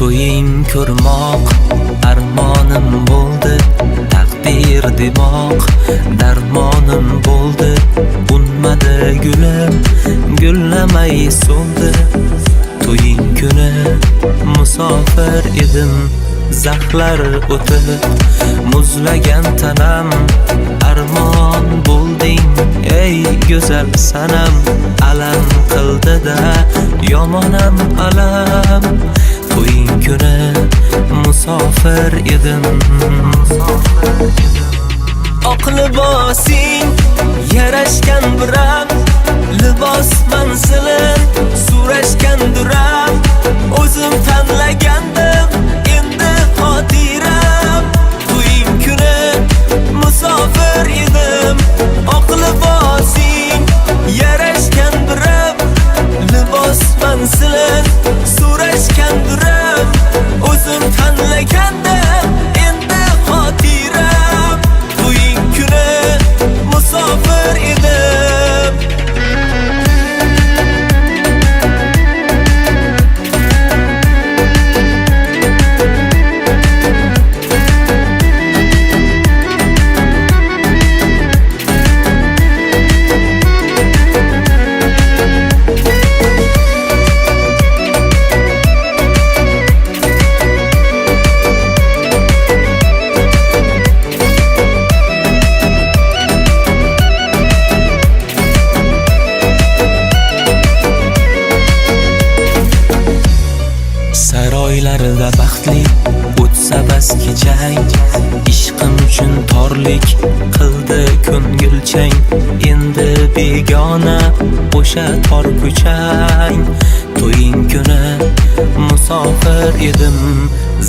To'ying ko'rmoq armonim bo'ldi, taqdir demoq darmonim bo'ldi. Unmadi gulim, gullamay so'ldi. To'ying kuni musofir edim, zaxlar o'tib muzlagan tanam. Armon bo'lding ey go'zal sanam, alam qildi-da yomonam alam. To'ying kuni musofir edim. Oq libosing yarashgan biram, libos manzilin so'rashgan duram. O'zim tanlagandim endi xotiram. To'ying kuni musofir edim. Oq libosing yarashgan biram, libos manzilin so'rashgan duram. O'zim tanlagandim endi xotiram. To'ying kuni musofir edim. Saroylarda baxtli o'tsa bas kechang, ishqim uchun torlik qildi ko'ngilchang. Endi begona o'sha tor ko'chang. To'ying kuni musofir edim,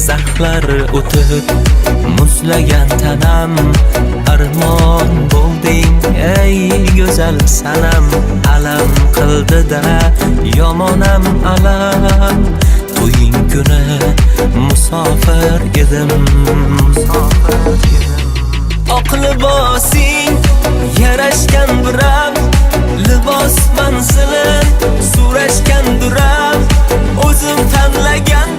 zaxlar o'tib muzlagan tanam. Armon bo'lding ey go'zal sanam, alam qildi-da yomonam alam. To'ying kuni musofir edim. Oq libosing yarashgan biram, libos manzilin so'rashgan duram. O'zim tanlagan